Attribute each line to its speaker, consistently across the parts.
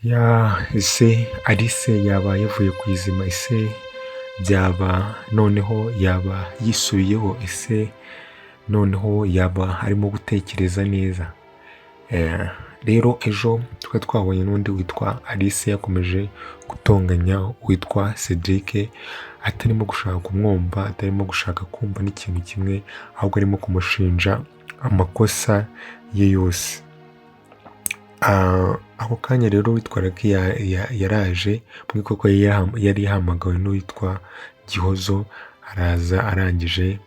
Speaker 1: Ese Alice yaba yavuye ku izima? Ese byaba noneho yaba yisubiyeho? Ese noneho yaba arimo gutekereza neza? Rero ejo twari twabonye n'undi witwa Alice yakomeje gutonganya witwa Cedric, atarimo gushaka kumwumva, atarimo gushaka kumva n'ikintu kimwe, ahubwo arimo kumushinja amakosa ye yose. Ako kanya rero witwa Lucky yaraje muri koko yari yahamagawe n'uwitwa Gihozo, araza arangije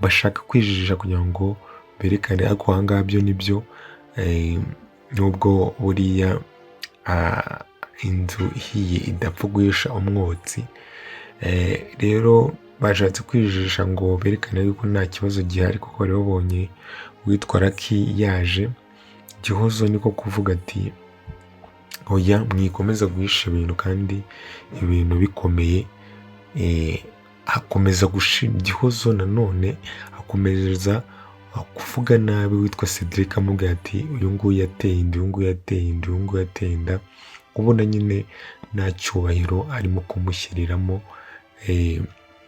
Speaker 1: bashaka kwijijisha kugira ngo berekane ariko aha ngaha byo nibyo, nubwo buriya inzu ihiye idapfa guhisha umwotsi. Rero bashatse kwijijisha ngo berekane yuko nta kibazo gihari kuko bari babonye uwitwa Lucky yaje. Gihozo niko kuvuga ati oya, mwikomeza guhisha ibintu kandi ibintu bikomeye. Akomeza Gihozo nanone akomeza kuvuga nabi witwa Cedric, amubwira ati uyu nguyu yateye inda, uyu nguyu yateye inda, uyu nguyu yateye inda, ubona nyine nta cyubahiro arimo kumushyiriramo,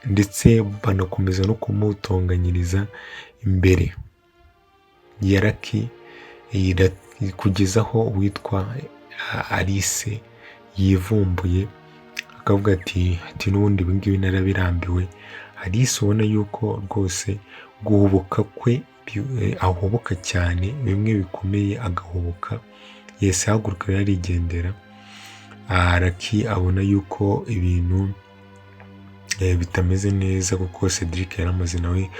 Speaker 1: ndetse banakomeza no kumutonganyiriza imbere ya Lucky, kugeza aho uwitwa Alice yivumbuye akavuga ati n'ubundi ibi ngibi narabirambiwe. Alice ubona yuko rwose guhubuka kwe ahubuka cyane, bimwe bikomeye agahubuka, yese ahaguruka yarigendera. Lucky abona yuko ibintu bitameze neza kuko Cedric yaramaze nawe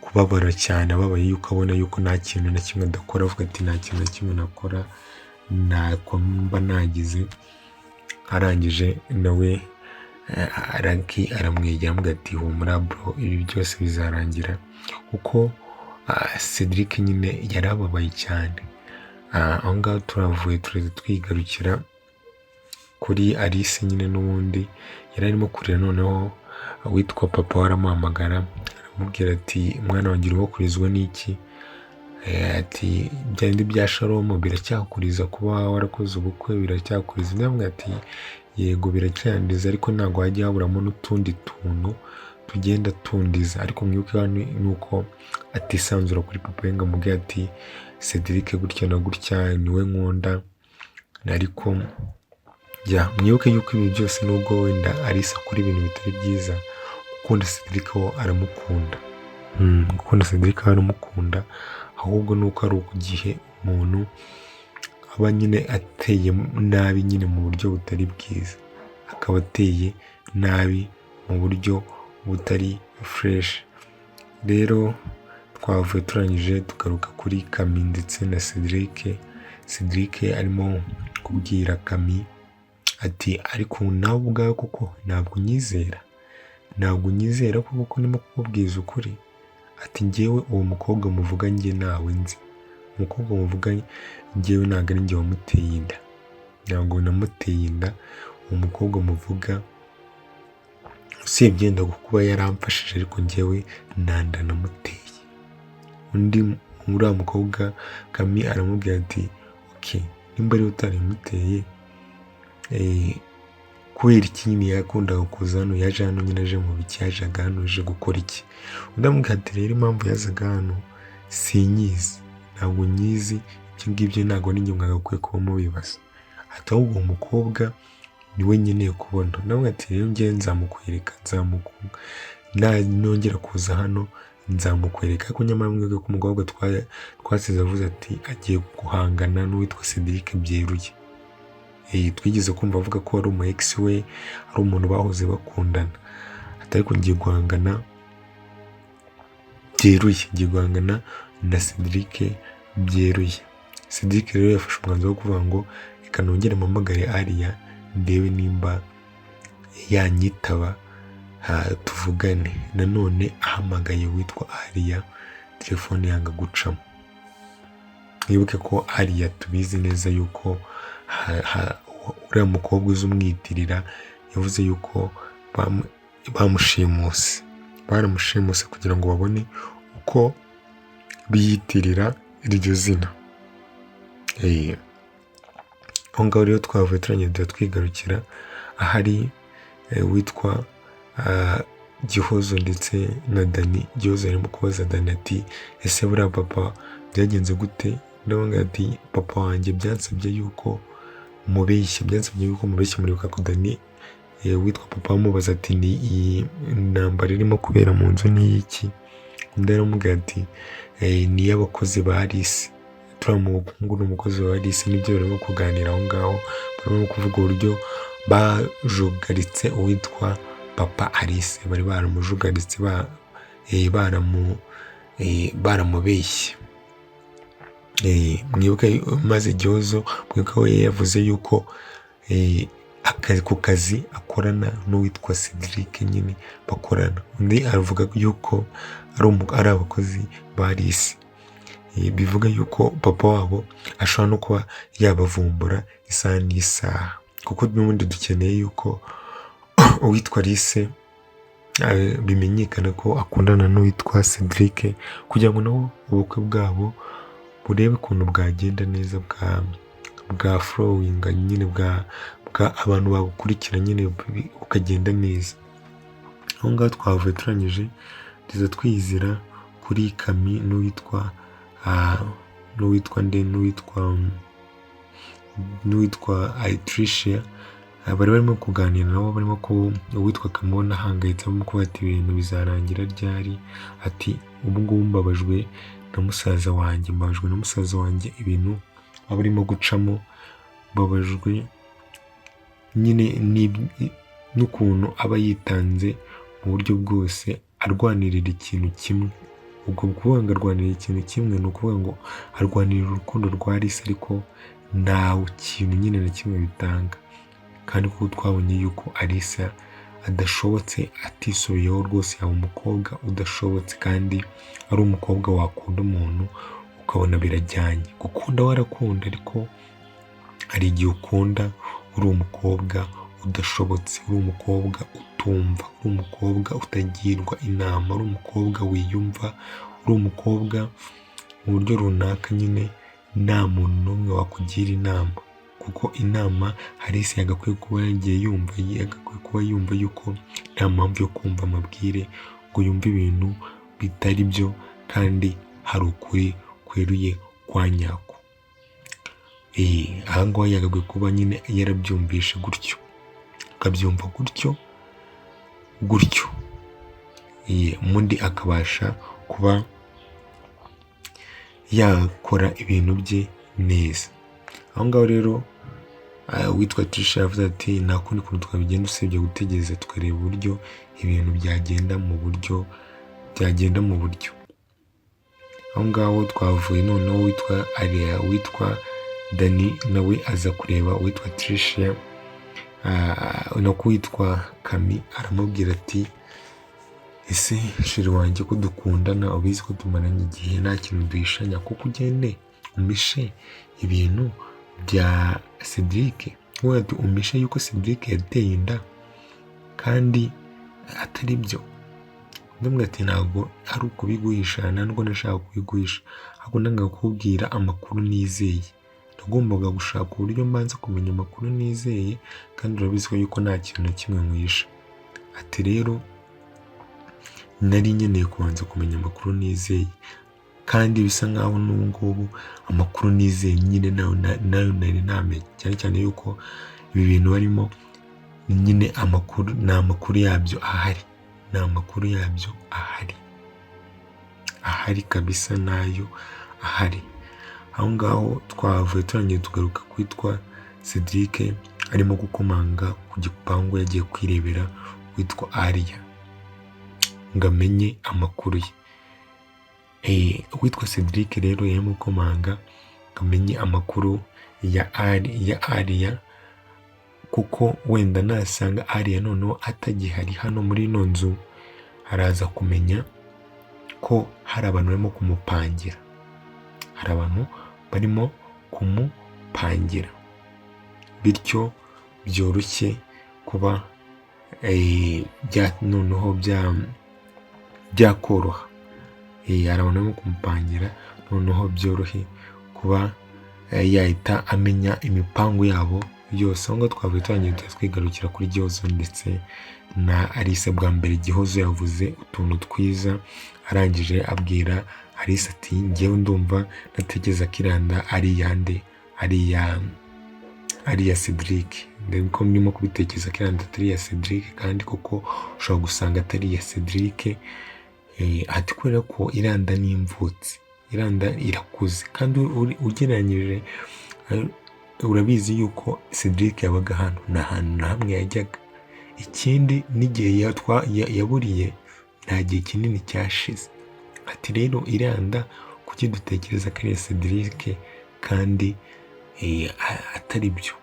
Speaker 1: kubabara cyane, ababaye yuko abona yuko nta kintu na kimwe adakora, avuga ati nta kintu na kimwe nakora, ntako mba nagize. Arangije nawe Lucky aramwegera amubwira ati humura bro, ibi byose bizarangira, kuko Cedric nyine yarababaye cyane. Aho ngaho turavuye tureze twigarukira kuri Alice nyine, n'ubundi yari arimo kurira. Noneho witwa papa waramuhamagara aramubwira ati mwana wanjye urimo kurizwa n'iki? Ati bya bindi bya Shalom biracyakuriza kuba warakoze ubukwe, biracyakuriza? Ndamubwira ati yego biracyandiza, ariko ntabwo hajya haburamo n'utundi tuntu tugenda tundiza. Ariko mwibuke hano nuko atisanzura kuri papa we ngo amubwire ati Cedric gutya na gutya niwe nkunda. Ariko mwibuke yuko ibi byose nubwo wenda Alice akora ibintu bitari byiza, gukunda Cedric wo aramukunda. Gukunda Cedric aramukunda, ahubwo nuko ari igihe umuntu aba nyine ateye nabi nyine mu buryo butari bwiza, akaba ateye nabi mu buryo butari fresh. Rero twavuye turangije tugaruka kuri Kami ndetse na Cedric. Cedric arimo kubwira Kami ati ariko nawe ubwawe kuko ntabwo unyizera kuko ndimo kukubwiza ukuri. Ati njyewe uwo mukobwa muvuga njye nawe nzi, umukobwa muvuga njyewe ntabwo ari njye wamuteye inda, ntabwo namuteye inda. uwo mukobwa muvuga usibye yenda kuba yaramfashije, ariko njyewe nanda namuteye. Undi muri uriya mukobwa Kami aramubwira ati ok, nimba ari utarimuteye, kubera iki nyine yakundaga kuza hano? Yaje hano nyine aje mu biki? Yajaga hano aje gukora iki? Undi amubwira ati rero impamvu yazaga hano sinyizi, ntabwo nyizi, ibyo ngibyo ntabwo ninjye mwagakwiye kuba mubibaza. Ati ahubwo uwo mukobwa niwe nkeneye kubona. Nawe ati rero njyewe nzamukwereka, nongera kuza hano nzamukwereka. Ariko nyamara mwebwe ko umukobwa twasize avuze ati agiye guhangana n'uwitwa Cedric byeruye. Twigeze kumva avuga ko ari umu ex we, ari umuntu bahoze bakundana. Ati ariko ngiye guhangana byeruye, ngiye guhangana na Cedric byeruye. Cedric rero yafashe umwanzuro wo kuvuga ngo reka nongere mpamagare Alia ndebe nimba yanyitaba tuvugane. Nanone ahamagaye witwa Alia, telefone yanga gucamo. Mwibuke ko Alia tubizi neza yuko uriya mukobwa uzi umwitirira yavuze yuko baramushimuse kugira ngo babone uko biyitirira iryo zina. aho ngaho rero twavuye turagenda twigarukira ahari witwa Gihozo ndetse na Dani. Gihozo arimo kubaza Dani ati ese buriya papa byagenze gute? Ndavuga ati papa wanjye byansabye yuko mubeshya muribuka ko Dani witwa papa amubaza ati ni iyi ntambara irimo kubera mu nzu ni iki? Undi aramubwira ati ni iy'abakozi ba Alice. Turamuhungu n'umukozi wa Alice nibyo barimo kuganira aho ngaho, barimo kuvuga uburyo bajugaritse uwitwa papa Alice, bari baramujugaritse baramubeshye. Mwibuke maze Gihozo mwibuke we yavuze yuko ku kazi akorana n'uwitwa Cedric nyine bakorana. Undi aravuga yuko ari abakozi ba Alice. Bivuga yuko papa wabo ashobora no kuba yabavumbura isaha n'isaha, kuko n'ubundi dukeneye yuko uwitwa Alice bimenyekana ko akundana n'uwitwa Cedric, kugira ngo nabo ubukwe bwabo burebe ukuntu bwagenda neza, bwa flowing nyine, bwa abantu babukurikira nyine bukagenda neza. Aho ngaho twavuye turangije tuza twizira kuri Kami n'uwitwa Tricia. Bari barimo kuganira nabo, barimo ko uwitwa Kamona ahangayitse, barimo kuvuga ati ibintu bizarangira ryari? Ati ubu ngubu mbabajwe na musaza wanjye ibintu aba arimo gucamo, mbabajwe nyine n'ukuntu aba yitanze mu buryo bwose arwanirira ikintu kimwe. Ubwo kuvuga ngo arwanirira ikintu kimwe ni ukuvuga ngo arwanirira urukundo rwa Alice, ariko nta kintu nyine na kimwe bitanga. Kandi kuko twabonye yuko Alice adashobotse, atisubiyeho rwose, yaba umukobwa udashobotse kandi ari umukobwa wakunda umuntu ukabona birajyanye. Gukunda warakunda, ariko hari igihe ukunda uri umukobwa udashobotse, uri umukobwa utumva, uri umukobwa utagirwa inama, uri umukobwa wiyumva, uri umukobwa mu buryo runaka nyine nta muntu n'umwe wakugira inama. Kuko inama Alice yagakwiye kuba yagiye yumva, yagakwiye kuba yumva yuko nta mpamvu yo kumva amabwire ngo yumve ibintu bitari byo, kandi hari ukuri kweruye kwa nyako. Aha ngaha yagakwiye kuba nyine yarabyumvishe gutyo, akabyumva gutyo, undi akabasha kuba yakora ibintu bye neza. Aho ngaho rero witwa Tricia yavuze ati nta kundi kuntu twabigenda usibye gutegereza tukareba uburyo ibintu byagenda mu buryo. Aho ngaho twavuye noneho witwa Dani nawe aza kureba uwitwa Tricia, no kuwitwa Kami aramubwira ati ese sheri wanjye ko dukundana, ubizi ko tumaranye igihe nta kintu duhishanya, kuko ugende umishe ibintu bya Cedric, umishe yuko Cedric yateye inda kandi atari byo. Ndamubwira ati ntabwo ari ukubiguhisha, ntabwo nashaka kubiguhisha, ahubwo nanga kukubwira amakuru nizeye. Nagombaga gushaka uburyo mbanza kumenya amakuru nizeye, kandi urabizi ko yuko nta kintu na kimwe nkwisha. Ati rero nari nkeneye kubanza kumenya amakuru nizeye, kandi bisa nkaho n'ubu ngubu amakuru nizeye nyine nayo nari namenye, cyane cyane yuko ibi bintu barimo nyine amakuru, ni amakuru yabyo ahari, ni amakuru yabyo ahari kabisa, nayo ahari. Aho ngaho twavuye turangiye tugaruka kwitwa Cedric arimo gukomanga ku gipangu, yagiye kwirebera witwa Aria ngo amenye amakuru ye. Witwa Cedric rero yarimo gukomanga ngo amenye amakuru ya Aria, kuko wenda nasanga Aria noneho atagihari hano muri ino nzu, araza kumenya ko hari abantu barimo kumupangira, bityo byoroshye kuba noneho byakoroha. Hari abantu barimo kumupangira, noneho byorohe kuba yahita amenya imipangu yabo yose. Aho ngaho twavuye turangiye twigarukira kuri Gihozo ndetse na Alice. Bwa mbere Gihozo yavuze utuntu twiza, arangije abwira Alice ati njyewe ndumva natekereza ko iranda ari iyande, ari iya Cedric. Ndiko ndimo kubitekereza ko iranda atari iya Cedric, kandi koko ushobora gusanga atari iya Cedric. Ati kubera ko iranda ni imvutsi, iranda irakuze, kandi ugereranyije urabizi yuko Cedric yabaga hano nta hantu na hamwe yajyaga. Ikindi n'igihe yaburiye nta gihe kinini cyashize. Ati rero iranda kuki dutekereza ko ari Cedric kandi atari byo.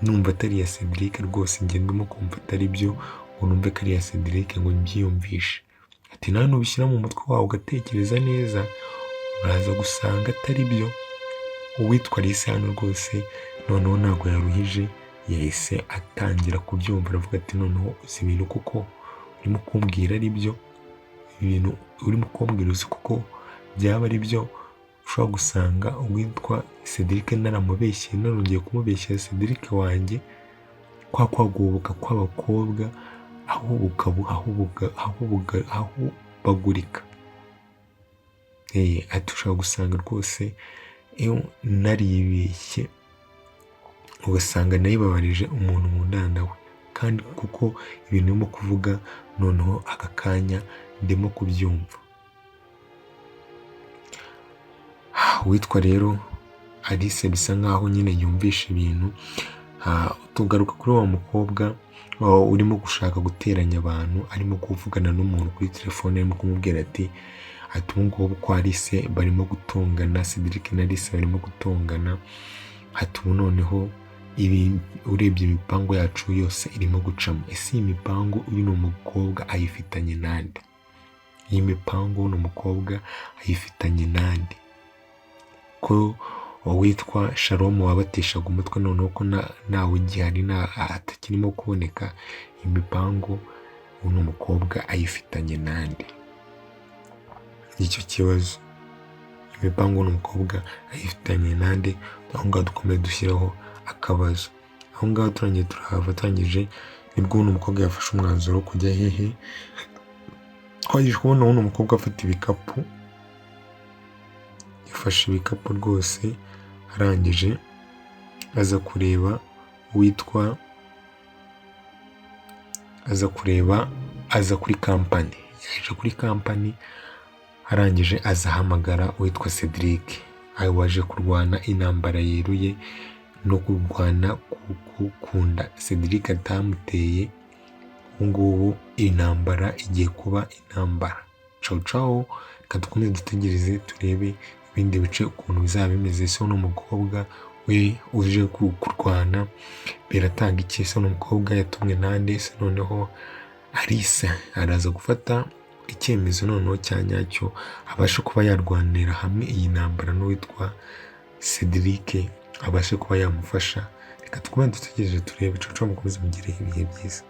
Speaker 1: Numva atari iya Cedric rwose, njye ndimo kumva atari byo, ngo numve ko ari iya Cedric ngo mbyiyumvishe. Ati nawe nubishyira mu mutwe wawe ugatekereza neza, uraza gusanga atari byo. Uwitwa Alice hano rwose noneho ntabwo yaruhije, yahise atangira kubyumva, aravuga ati noneho uzi ibintu kuko urimo kumbwira ari byo, ibintu urimo kumbwira uzi kuko byaba ari byo. Ushobora gusanga uwitwa Cedric naramubeshye, narongeye kumubeshya Cedric wanjye, kwa kwagubuka kw'abakobwa aho bagurika. Ati ushobora gusanga rwose naribeshye, ugasanga nayibabarije umuntu mu ndanda we, kandi kuko ibintu urimo kuvuga noneho aka kanya ndimo kubyumva. Witwa rero Alice bisa nkaho nyine yumvisha ibintu. Tugaruka kuri wa mukobwa urimo gushaka guteranya abantu, arimo kuvugana n'umuntu kuri telefone, arimo kumubwira ati ubu ngubu ko Alice barimo gutongana, Cedric na Alice barimo gutongana. Ati ubu noneho urebye imipango yacu yose irimo gucamo. Ese iyi mipango uyu ni umukobwa ayifitanye nande? Iyi mipango ni umukobwa ayifitanye nande? Ko witwa Shalom wabateshaga umutwe noneho ko nawe ugihari atakirimo kuboneka, imipango uno mukobwa ayifitanye nande? Nicyo kibazo. Imipango uno mukobwa ayifitanye nande? Aho ngaho dukomeye dushyiraho akabazo. Aho ngaho turangije nibwo uno mukobwa yafashe umwanzuro wo kujya hehe. Twagije kubona uno mukobwa afite ibikapu, yafashe ibikapu rwose, arangije aza kureba witwa, aza kuri kampani. Yaje kuri kampani, arangije azahamagara witwa Cedric, waje kurwana intambara yeruye no kurwana kunda Cedric atamuteye. Ubu ngubu intambara igiye kuba intambara. Ciao, reka dukomeze dutegereze turebe ibindi bice ukuntu bizaba bimeze. Se uno mukobwa we uje kurwana biratanga iki? Se uno mukobwa yatumwe nande? Se noneho Alice araza gufata icyemezo noneho cya nyacyo, abashe kuba yarwanira hamwe iyi ntambara n'uwitwa Cedric, abashe kuba yamufasha. Reka dukomeze dutegereje turebe. Ciao, mukomeze mugire ibihe byiza.